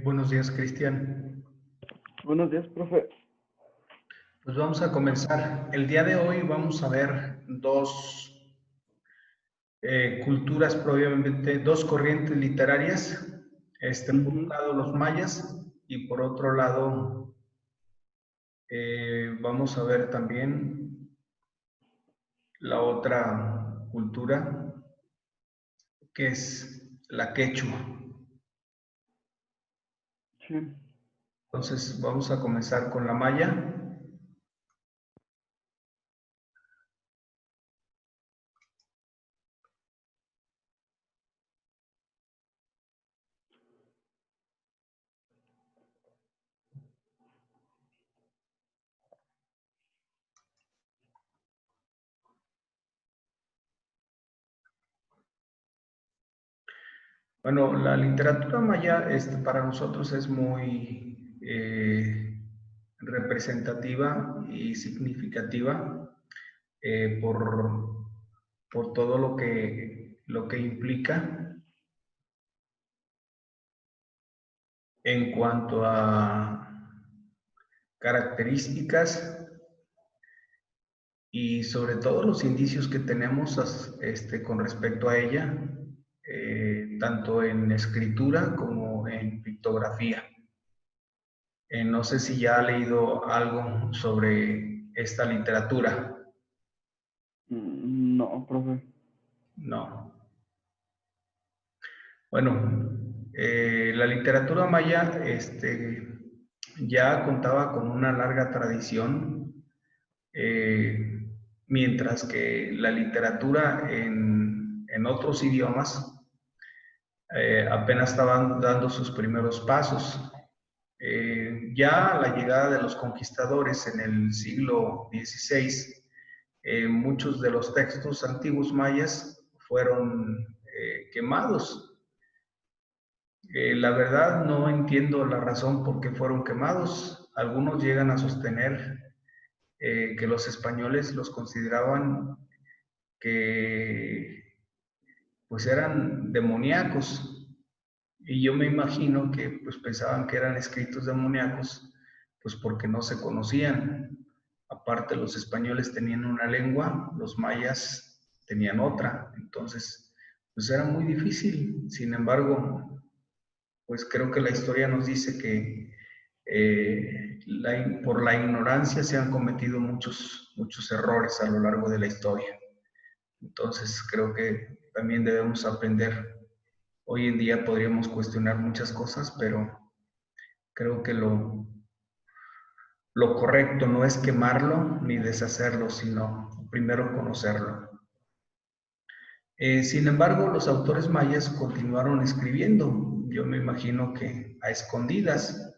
Buenos días, Cristian. Buenos días, profe. Pues vamos a comenzar. El día de hoy vamos a ver dos culturas, probablemente dos corrientes literarias. Por un lado los mayas y por otro lado vamos a ver también la otra cultura que es la quechua. Sí. Entonces vamos a comenzar con la maya. Bueno, la literatura maya para nosotros es muy representativa y significativa eh, por, por todo lo que implica en cuanto a características y sobre todo los indicios que tenemos con respecto a ella, tanto en escritura como en pictografía. No sé si ya ha leído algo sobre esta literatura. No, profe. No. Bueno, la literatura maya ya contaba con una larga tradición, eh, mientras que la literatura en otros idiomas apenas estaban dando sus primeros pasos. Ya a la llegada de los conquistadores en el siglo XVI, muchos de los textos antiguos mayas fueron quemados. La verdad no entiendo la razón por qué fueron quemados. Algunos llegan a sostener que los españoles los consideraban que pues eran demoníacos, y yo me imagino que pues pensaban que eran escritos demoníacos pues porque no se conocían. Aparte, los españoles tenían una lengua, los mayas tenían otra, entonces pues era muy difícil. Sin embargo, pues creo que la historia nos dice que por la ignorancia se han cometido muchos errores a lo largo de la historia. Entonces creo que también debemos aprender. Hoy en día podríamos cuestionar muchas cosas, pero creo que lo correcto no es quemarlo ni deshacerlo, sino primero conocerlo. Sin embargo, los autores mayas continuaron escribiendo, yo me imagino que a escondidas.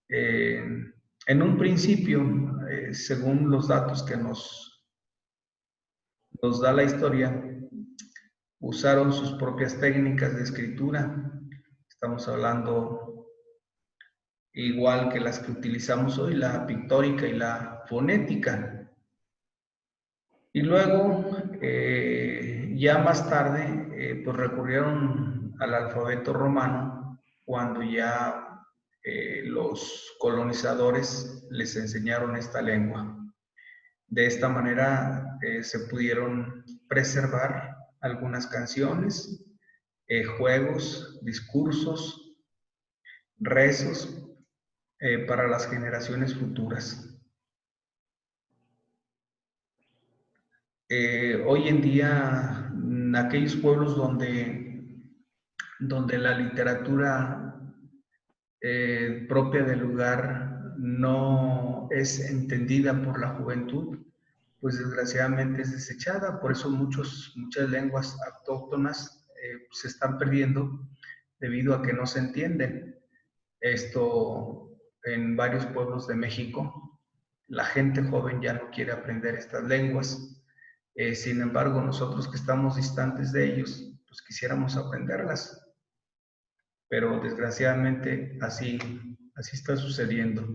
Eh, en un principio, según los datos que nos da la historia, usaron sus propias técnicas de escritura. Estamos hablando igual que las que utilizamos hoy, la pictórica y la fonética. Y luego, ya más tarde, pues recurrieron al alfabeto romano cuando ya los colonizadores les enseñaron esta lengua. De esta manera se pudieron preservar algunas canciones, juegos, discursos, rezos para las generaciones futuras. Hoy en día, en aquellos pueblos donde la literatura propia del lugar no es entendida por la juventud, pues desgraciadamente es desechada. Por eso muchas lenguas autóctonas se están perdiendo debido a que no se entienden. Esto en varios pueblos de México, la gente joven ya no quiere aprender estas lenguas. Sin embargo, nosotros que estamos distantes de ellos, pues quisiéramos aprenderlas, pero desgraciadamente así está sucediendo.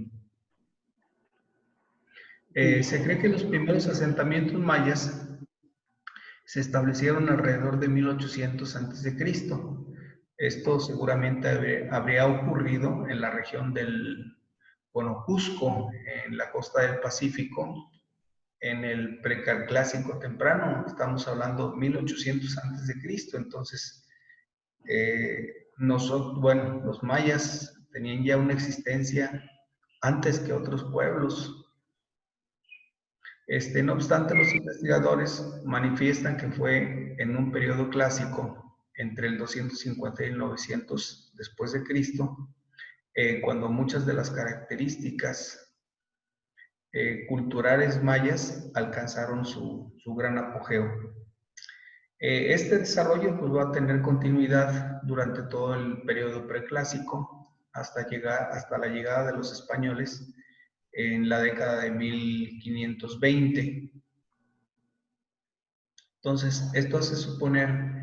Se cree que los primeros asentamientos mayas se establecieron alrededor de 1800 a.C. Esto seguramente habría ocurrido en la región del Cusco, en la costa del Pacífico, en el preclásico temprano. Estamos hablando 1800 antes de Cristo. Entonces, bueno, los mayas tenían ya una existencia antes que otros pueblos. No obstante, los investigadores manifiestan que fue en un periodo clásico, entre el 250 y el 900 después de Cristo, cuando muchas de las características culturales mayas alcanzaron su gran apogeo. Este desarrollo pues, va a tener continuidad durante todo el periodo preclásico hasta la llegada de los españoles en la década de 1520. Entonces, esto hace suponer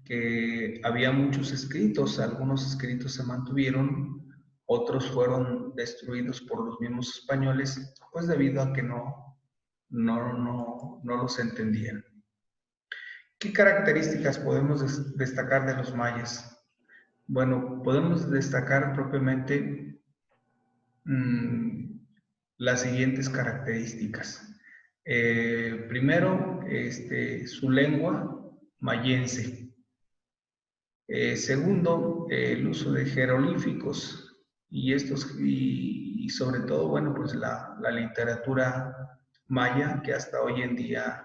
que había muchos escritos, algunos escritos se mantuvieron, otros fueron destruidos por los mismos españoles, pues debido a que no los entendían. ¿Qué características podemos destacar de los mayas? Bueno, podemos destacar propiamente las siguientes características. Primero, su lengua mayense. Segundo, el uso de jeroglíficos y sobre todo, bueno, pues la literatura maya que hasta hoy en día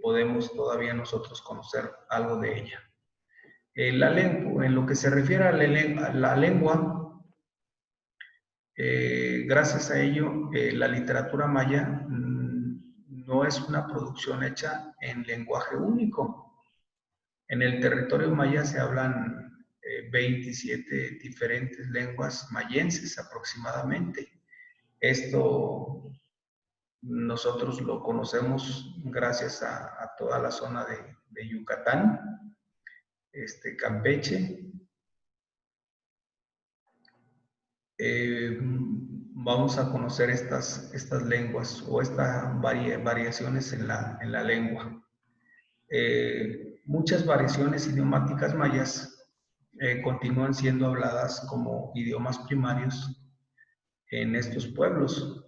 podemos todavía nosotros conocer algo de ella. En lo que se refiere a la lengua, gracias a ello, la literatura maya no es una producción hecha en lenguaje único. En el territorio maya se hablan 27 diferentes lenguas mayenses aproximadamente. Esto nosotros lo conocemos gracias a toda la zona de Yucatán, Campeche. Vamos a conocer estas lenguas o estas variaciones en la lengua. Muchas variaciones idiomáticas mayas continúan siendo habladas como idiomas primarios en estos pueblos.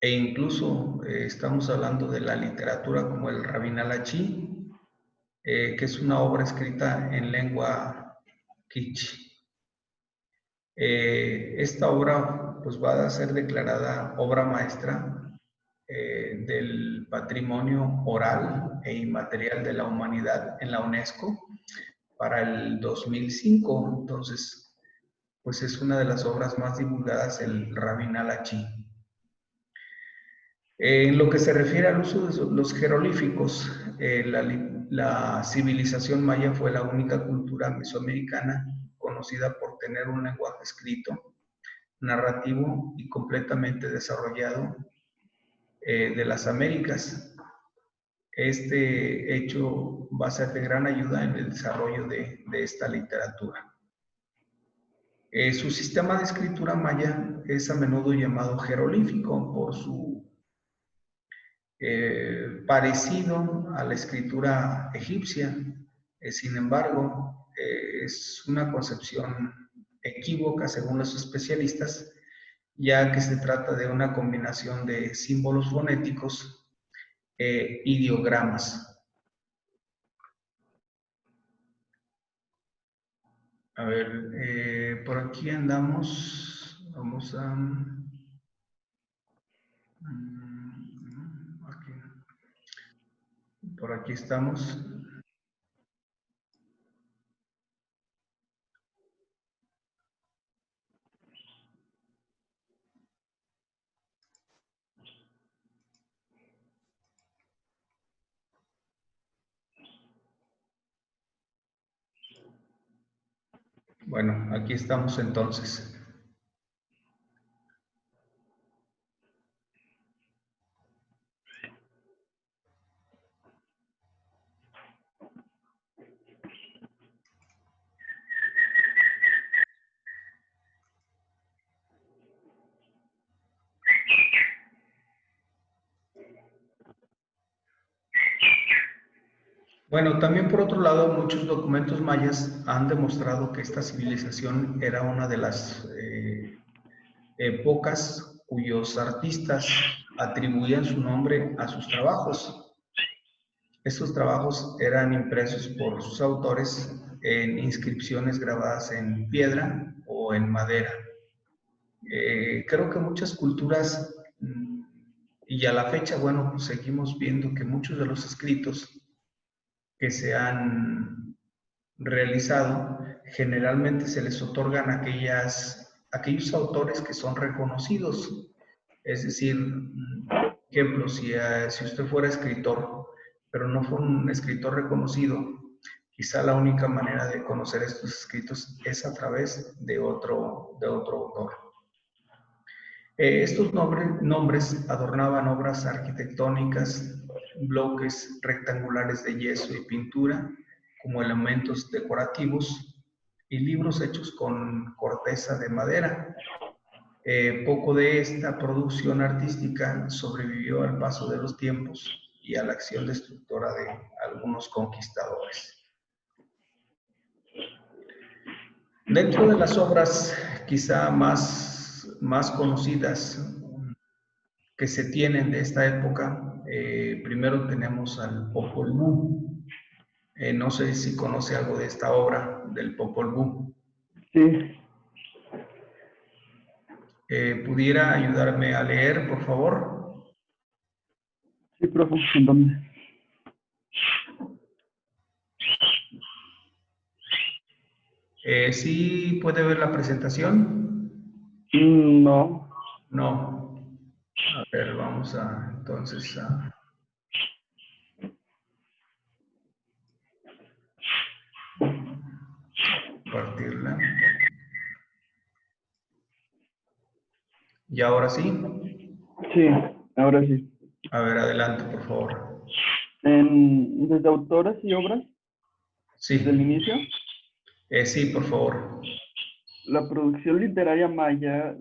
E incluso estamos hablando de la literatura como el Rabinalachi, que es una obra escrita en lengua quiche. Esta obra pues, va a ser declarada obra maestra del patrimonio oral e inmaterial de la humanidad en la UNESCO para el 2005. Entonces, pues es una de las obras más divulgadas, el Rabinalachi. En lo que se refiere al uso de los jeroglíficos, la civilización maya fue la única cultura mesoamericana conocida por tener un lenguaje escrito, narrativo y completamente desarrollado de las Américas. Este hecho va a ser de gran ayuda en el desarrollo de esta literatura. Su sistema de escritura maya es a menudo llamado jeroglífico por su parecido a la escritura egipcia. Sin embargo, es una concepción equívoca según los especialistas, ya que se trata de una combinación de símbolos fonéticos e ideogramas. A ver, por aquí andamos. Vamos a... aquí. Por aquí estamos. Bueno, aquí estamos entonces. Bueno, también por otro lado, muchos documentos mayas han demostrado que esta civilización era una de las épocas cuyos artistas atribuían su nombre a sus trabajos. Estos trabajos eran impresos por sus autores en inscripciones grabadas en piedra o en madera. Creo que muchas culturas, y a la fecha, bueno, pues seguimos viendo que muchos de los escritos que se han realizado, generalmente se les otorgan aquellos autores que son reconocidos. Es decir, ejemplo, si usted fuera escritor, pero no fue un escritor reconocido, quizá la única manera de conocer estos escritos es a través de otro autor. Estos nombres adornaban obras arquitectónicas, bloques rectangulares de yeso y pintura como elementos decorativos y libros hechos con corteza de madera. Poco de esta producción artística sobrevivió al paso de los tiempos y a la acción destructora de algunos conquistadores. Dentro de las obras quizá más conocidas que se tienen de esta época, primero tenemos al Popol Vuh. No sé si conoce algo de esta obra del Popol Vuh. Sí, ¿Pudiera ayudarme a leer, por favor? sí, profe, ¿en dónde? ¿Sí puede ver la presentación? No, No. A ver, vamos entonces a compartirla. ¿Y ahora sí? sí, ahora sí. A ver, adelante, por favor. Desde autores y obras, desde el Sí, inicio, sí, por favor. la producción literaria maya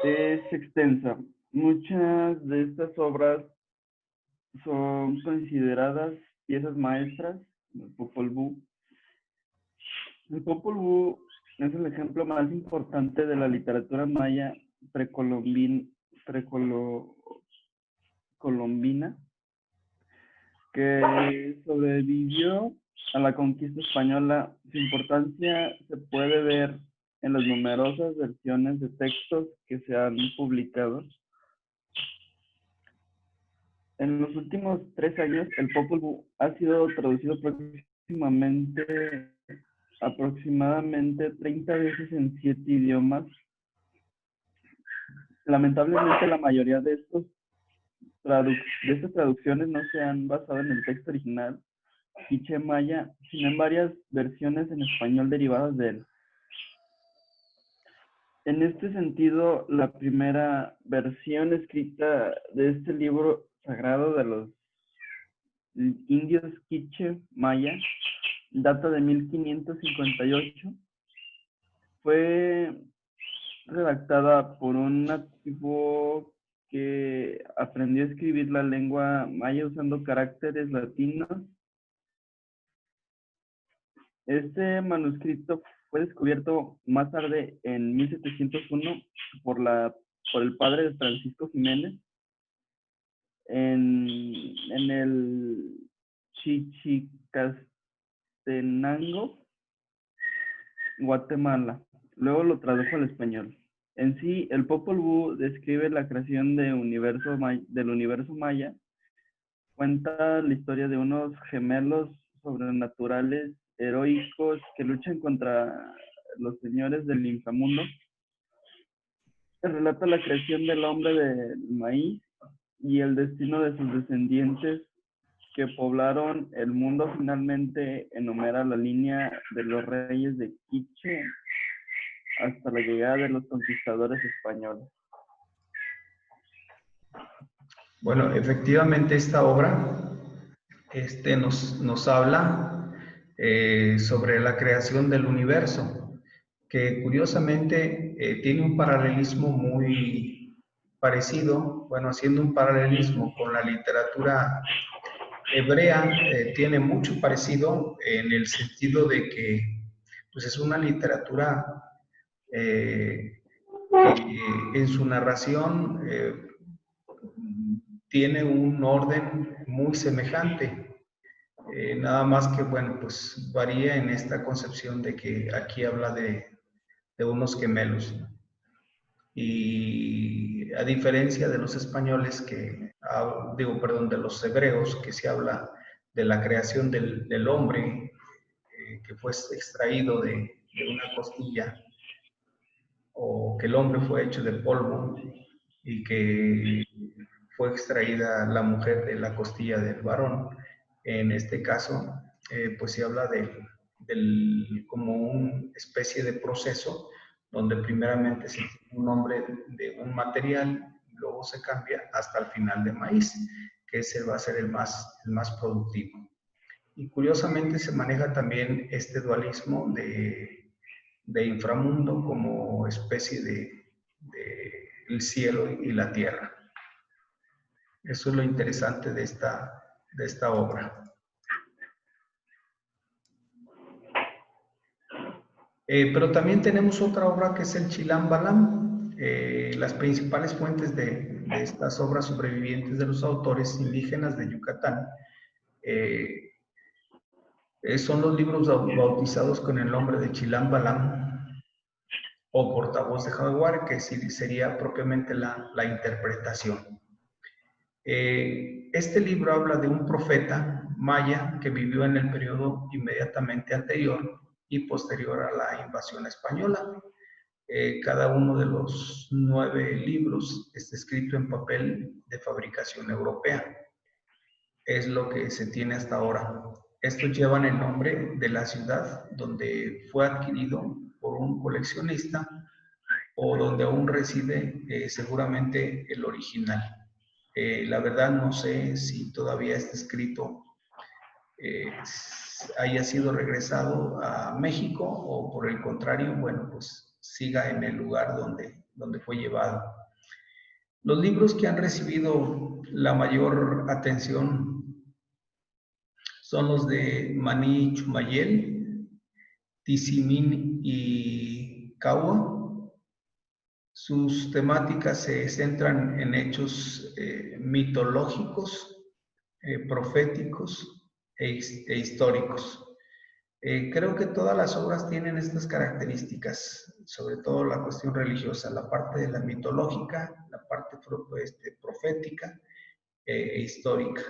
es extensa. Muchas de estas obras son consideradas piezas maestras del Popol Vuh. El Popol Vuh es el ejemplo más importante de la literatura maya precolombina que sobrevivió a la conquista española. Su importancia se puede ver en las numerosas versiones de textos que se han publicado. En los últimos 3 años, el Popol Vuh ha sido traducido aproximadamente 30 veces en 7 idiomas. Lamentablemente, la mayoría de estas traducciones no se han basado en el texto original quiché maya, sino en varias versiones en español derivadas de él. En este sentido, la primera versión escrita de este libro sagrado de los indios quiché maya data de 1558. Fue redactada por un nativo que aprendió a escribir la lengua maya usando caracteres latinos. Este manuscrito fue descubierto más tarde, en 1701, por el padre de Francisco Jiménez en el Chichicastenango, Guatemala. Luego lo tradujo al español. En sí, el Popol Vuh describe la creación del universo maya, cuenta la historia de unos gemelos sobrenaturales heroicos que luchan contra los señores del inframundo. Relata la creación del hombre del maíz y el destino de sus descendientes que poblaron el mundo. Finalmente enumera la línea de los reyes de Quiché hasta la llegada de los conquistadores españoles. Bueno, efectivamente esta obra nos habla sobre la creación del universo, que curiosamente tiene un paralelismo muy parecido, bueno, haciendo un paralelismo con la literatura hebrea tiene mucho parecido en el sentido de que pues es una literatura que en su narración tiene un orden muy semejante. Nada más que, bueno, pues varía en esta concepción de que aquí habla de unos gemelos, ¿no? Y a diferencia de los españoles que, digo, perdón, de los hebreos, que se habla de la creación del hombre, que fue extraído de una costilla, o que el hombre fue hecho de polvo y que fue extraída la mujer de la costilla del varón. En este caso, pues se habla como una especie de proceso donde primeramente se tiene un nombre de un material, luego se cambia hasta el final de maíz, que ese va a ser el más productivo. Y curiosamente se maneja también este dualismo de inframundo como especie de el cielo y la tierra. Eso es lo interesante de esta obra. Pero también tenemos otra obra que es el Chilam Balam. Las principales fuentes de estas obras sobrevivientes de los autores indígenas de Yucatán son los libros bautizados con el nombre de Chilam Balam o portavoz de Jaguar, que sería propiamente la interpretación. Este libro habla de un profeta maya que vivió en el periodo inmediatamente anterior y posterior a la invasión española. Cada uno de los 9 libros está escrito en papel de fabricación europea. Es lo que se tiene hasta ahora. Estos llevan el nombre de la ciudad donde fue adquirido por un coleccionista o donde aún reside seguramente el original. La verdad no sé si todavía está escrito haya sido regresado a México o por el contrario, bueno, pues siga en el lugar donde fue llevado. Los libros que han recibido la mayor atención son los de Maní Chumayel, Tizimín y Cahua. Sus temáticas se centran en hechos mitológicos, proféticos e históricos. Creo que todas las obras tienen estas características, sobre todo la cuestión religiosa, la parte de la mitológica, la parte profética e histórica.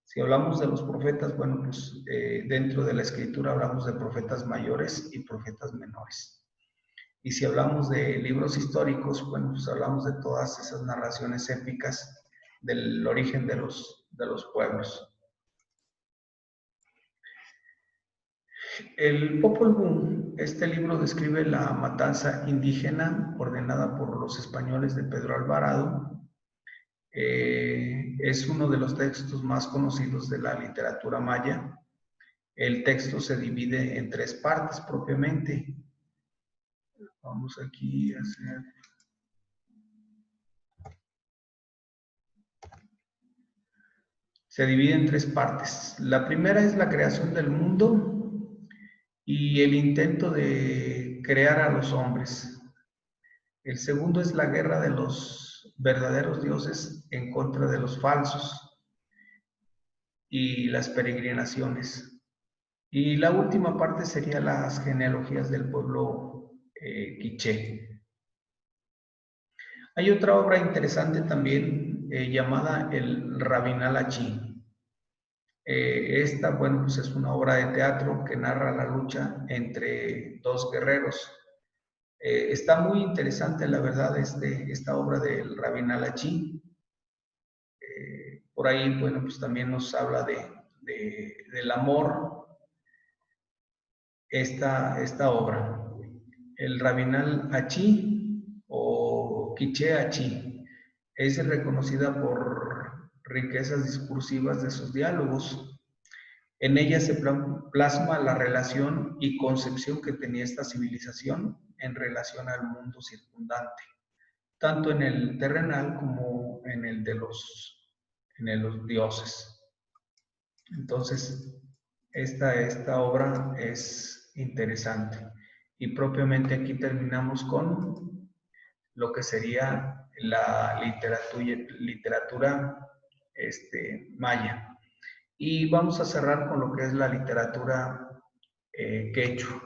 Si hablamos de los profetas, bueno, pues dentro de la escritura hablamos de profetas mayores y profetas menores. Y si hablamos de libros históricos, bueno, pues hablamos de todas esas narraciones épicas del origen de los pueblos. El Popol Vuh, este libro describe la matanza indígena ordenada por los españoles de Pedro Alvarado. Es uno de los textos más conocidos de la literatura maya. El texto se divide en 3 partes propiamente. Vamos aquí a hacer... Se divide en 3 partes. La primera es la creación del mundo y el intento de crear a los hombres. El segundo es la guerra de los verdaderos dioses en contra de los falsos y las peregrinaciones. Y la última parte sería las genealogías del pueblo quiché. Hay otra obra interesante también llamada el Rabinal Achí. Esta, bueno, pues es una obra de teatro que narra la lucha entre 2 guerreros. Está muy interesante, la verdad, esta obra del Rabinal Achí. Por ahí, bueno, pues también nos habla del amor esta obra. El Rabinal Achí o Quiché Achí es reconocida por riquezas discursivas de sus diálogos. En ella se plasma la relación y concepción que tenía esta civilización en relación al mundo circundante, tanto en el terrenal como en el de los dioses. Entonces, esta obra es interesante. Y propiamente aquí terminamos con lo que sería la literatura maya. Y vamos a cerrar con lo que es la literatura quechua.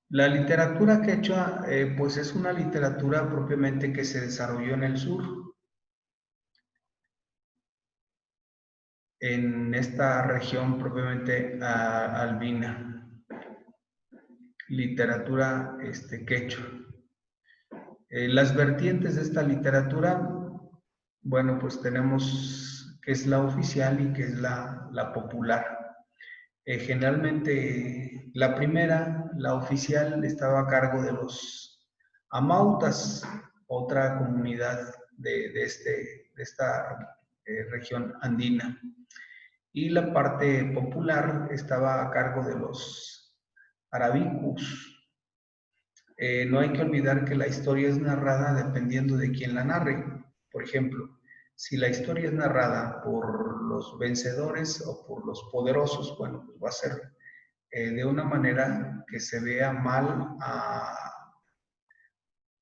La literatura quechua, pues es una literatura propiamente que se desarrolló en el sur, en esta región propiamente albina, literatura quechua. Las vertientes de esta literatura, bueno, pues tenemos que es la oficial y que es la popular. Generalmente la primera, la oficial, estaba a cargo de los amautas, otra comunidad de esta región andina. Y la parte popular estaba a cargo de los arabicus. No hay que olvidar que la historia es narrada dependiendo de quién la narre. Por ejemplo, si la historia es narrada por los vencedores o por los poderosos, bueno, pues va a ser de una manera que se vea mal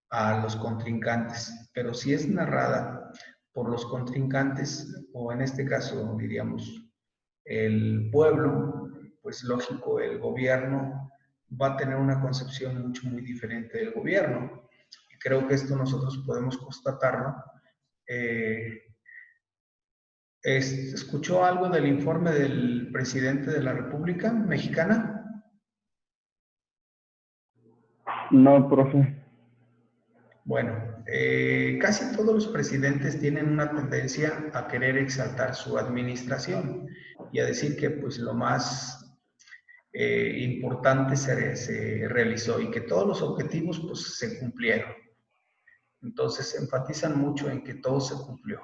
a los contrincantes. Pero si es narrada por los contrincantes, o en este caso diríamos el pueblo, pues lógico, el gobierno va a tener una concepción mucho muy diferente del gobierno. Y creo que esto nosotros podemos constatarlo. ¿Escuchó algo del informe del presidente de la República Mexicana? No, profe. Bueno, casi todos los presidentes tienen una tendencia a querer exaltar su administración y a decir que pues lo más importante se realizó y que todos los objetivos pues se cumplieron. Entonces enfatizan mucho en que todo se cumplió.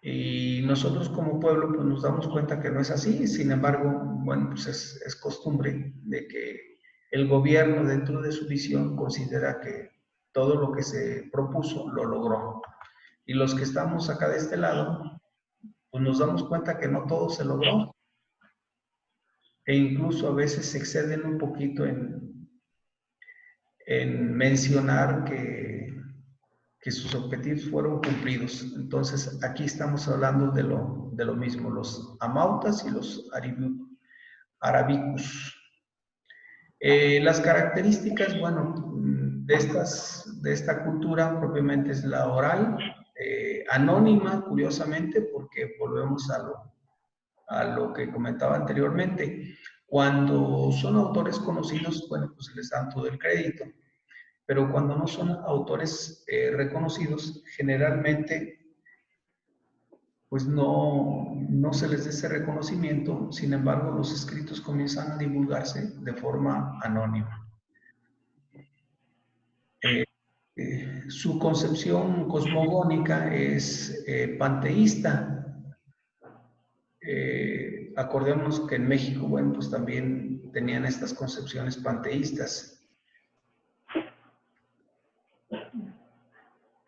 Y nosotros como pueblo pues nos damos cuenta que no es así. Sin embargo, bueno, pues es costumbre de que el gobierno dentro de su visión considera que todo lo que se propuso lo logró. Y los que estamos acá de este lado, pues nos damos cuenta que no todo se logró. E incluso a veces se exceden un poquito en mencionar que sus objetivos fueron cumplidos. Entonces, aquí estamos hablando de lo mismo, los amautas y los arabicus. Las características, bueno, de esta cultura propiamente es la oral, anónima, curiosamente, porque volvemos a lo que comentaba anteriormente. Cuando son autores conocidos, bueno, pues les dan todo el crédito, pero cuando no son autores reconocidos, generalmente pues no se les da ese reconocimiento. Sin embargo, los escritos comienzan a divulgarse de forma anónima. Su concepción cosmogónica es panteísta. Acordémonos que en México, bueno, pues también tenían estas concepciones panteístas.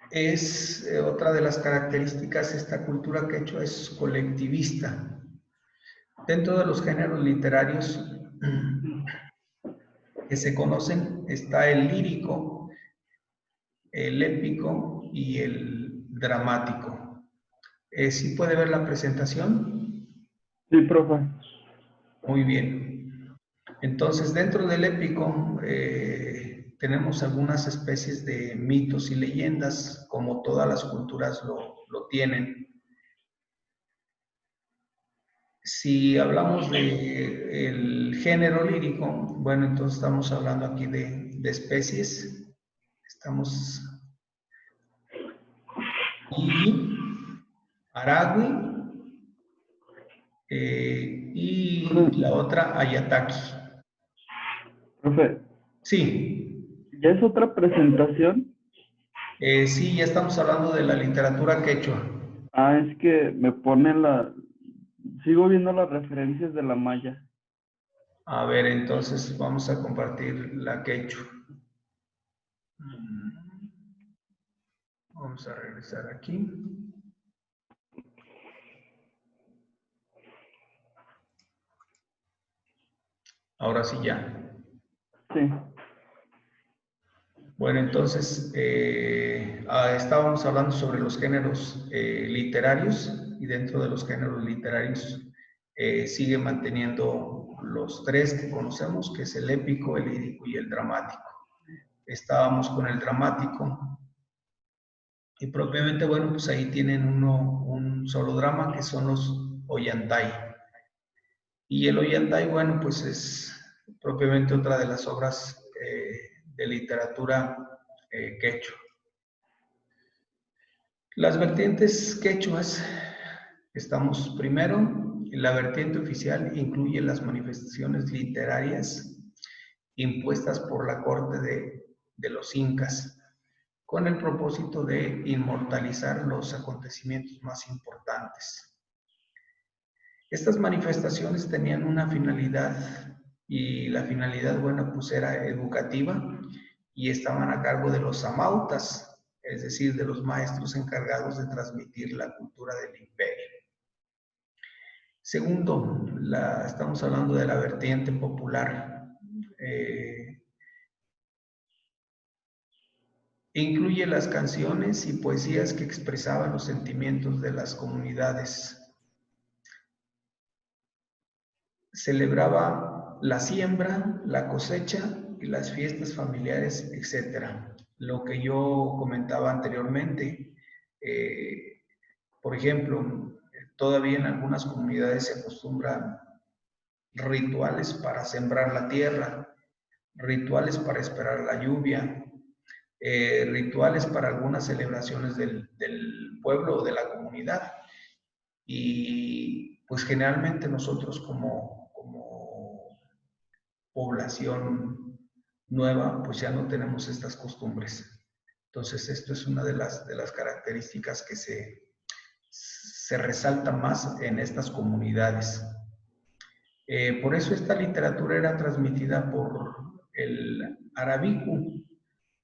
Es otra de las características de esta cultura quechua, es colectivista. Dentro de los géneros literarios que se conocen está el lírico, el épico y el dramático. ¿Sí puede ver la presentación? Sí, profe. Muy bien. Entonces, dentro del épico tenemos algunas especies de mitos y leyendas, como todas las culturas lo tienen. Si hablamos del género lírico, bueno, entonces estamos hablando aquí de especies. Estamos Iri, Aragui y la otra Ayataki. Profe, Sí, ¿ya es otra presentación? sí, ya estamos hablando de la literatura quechua. Ah, es que me pone sigo viendo las referencias de la maya. A ver, entonces vamos a compartir la quechua. Vamos a regresar aquí. Ahora sí ya. Sí. Bueno, entonces estábamos hablando sobre los géneros literarios y dentro de los géneros literarios sigue manteniendo los tres que conocemos, que es el épico, el lírico y el dramático. Estábamos con el dramático y propiamente, bueno, pues ahí tienen un solo drama que son los Ollantay. Y el Ollantay, bueno, pues es propiamente otra de las obras de literatura quechua. Las vertientes quechuas, estamos primero, la vertiente oficial incluye las manifestaciones literarias impuestas por la corte de los incas, con el propósito de inmortalizar los acontecimientos más importantes. Estas manifestaciones tenían una finalidad y la finalidad, bueno, pues era educativa y estaban a cargo de los amautas, es decir, de los maestros encargados de transmitir la cultura del imperio. Segundo, estamos hablando de la vertiente popular. Incluye las canciones y poesías que expresaban los sentimientos de las comunidades. Celebraba la siembra, la cosecha y las fiestas familiares, etc. Lo que yo comentaba anteriormente, eh, por ejemplo, todavía en algunas comunidades se acostumbran rituales para sembrar la tierra, rituales para esperar la lluvia, rituales para algunas celebraciones del pueblo o de la comunidad. Y pues generalmente nosotros como población nueva, pues ya no tenemos estas costumbres. Entonces, esto es una de las características que se resalta más en estas comunidades. Por eso esta literatura era transmitida por el Arabiku.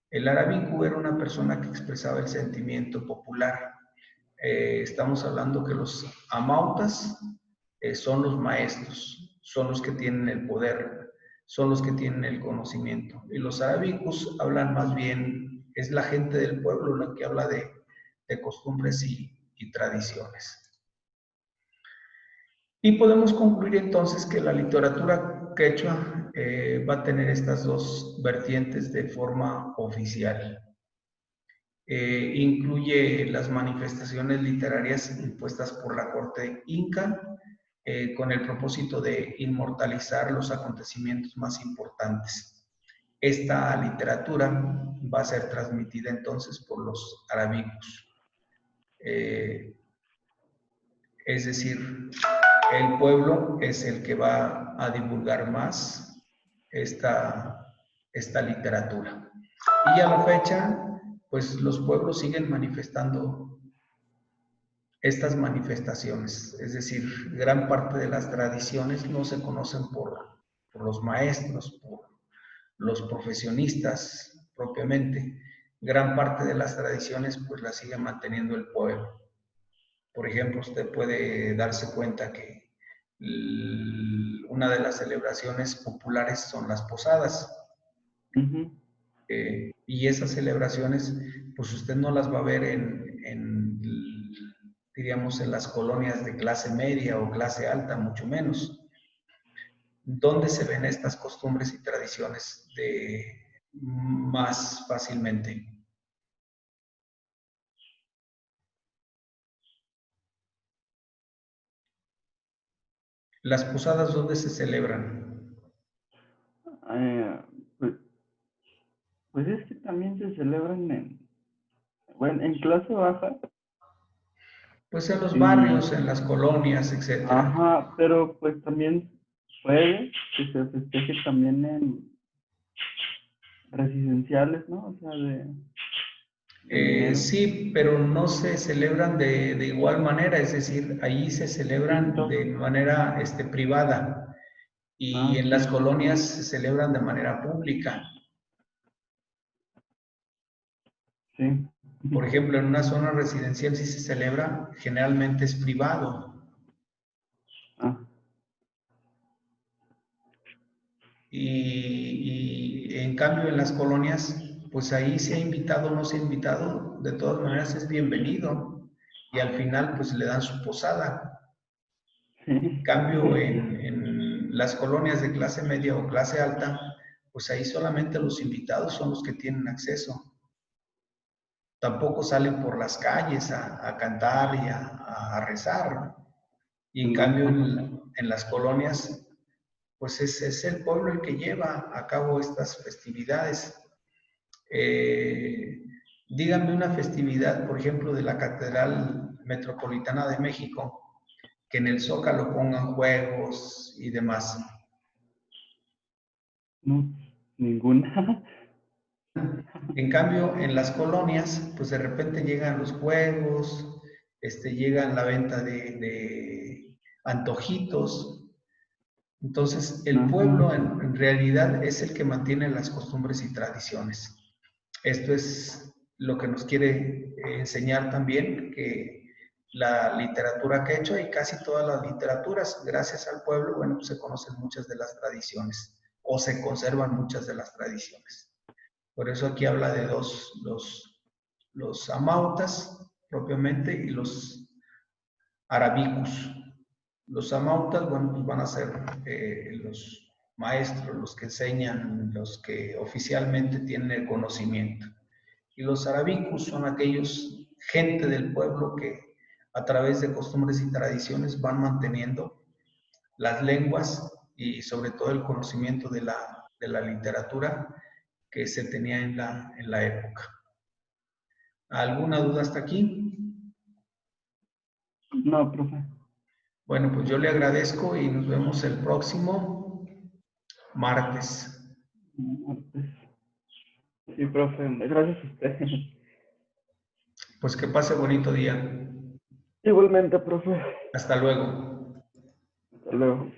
El Arabiku era una persona que expresaba el sentimiento popular. Estamos hablando que los amautas son los maestros, son los que tienen el poder, son los que tienen el conocimiento. Y los arábicos hablan más bien, es la gente del pueblo la que habla de costumbres y tradiciones. Y podemos concluir entonces que la literatura quechua va a tener estas dos vertientes de forma oficial. Incluye las manifestaciones literarias impuestas por la corte inca con el propósito de inmortalizar los acontecimientos más importantes. Esta literatura va a ser transmitida entonces por los arábicos. Es decir, el pueblo es el que va a divulgar más esta literatura. Y a la fecha, pues los pueblos siguen manifestando estas manifestaciones, es decir, gran parte de las tradiciones no se conocen por los maestros, por los profesionistas propiamente. Gran parte de las tradiciones pues las sigue manteniendo el pueblo. Por ejemplo, usted puede darse cuenta que una de las celebraciones populares son las posadas. Y esas celebraciones, pues usted no las va a ver diríamos, en las colonias de clase media o clase alta, mucho menos. ¿Dónde se ven estas costumbres y tradiciones más fácilmente? ¿Las posadas dónde se celebran? Pues, pues es que también se celebran en clase baja. Pues en los barrios, en las colonias, etc. Ajá, pero pues también puede que se festeje también en residenciales, ¿no? O sea, de dinero. Sí, pero no se celebran de igual manera, es decir, allí se celebran de manera privada y en las colonias se celebran de manera pública. Sí. Por ejemplo, en una zona residencial si se celebra, generalmente es privado. y en cambio en las colonias, pues ahí se ha invitado o no se ha invitado, de todas maneras es bienvenido y al final pues le dan su posada. En Sí. cambio en las colonias de clase media o clase alta, pues ahí solamente los invitados son los que tienen acceso. Tampoco salen por las calles a cantar y a rezar. Y en cambio en las colonias, pues es el pueblo el que lleva a cabo estas festividades. Díganme una festividad, por ejemplo, de la Catedral Metropolitana de México, que en el Zócalo pongan juegos y demás. No, ninguna. En cambio, en las colonias, pues de repente llegan los juegos, llegan la venta de antojitos. Entonces, el Ajá. pueblo en realidad es el que mantiene las costumbres y tradiciones. Esto es lo que nos quiere enseñar también, que la literatura quechua y casi todas las literaturas, gracias al pueblo, bueno, pues se conocen muchas de las tradiciones o se conservan muchas de las tradiciones. Por eso aquí habla de dos, los amautas propiamente y los arabicus. Los amautas, bueno, pues van a ser los maestros, los que enseñan, los que oficialmente tienen el conocimiento. Y los arabicus son aquellos gente del pueblo que a través de costumbres y tradiciones van manteniendo las lenguas y sobre todo el conocimiento de la literatura que se tenía en la época. ¿Alguna duda hasta aquí? No, profe. Bueno, pues yo le agradezco y nos vemos el próximo martes. Sí, profe. Gracias a usted. Pues que pase bonito día. Igualmente, profe. Hasta luego. Hasta luego.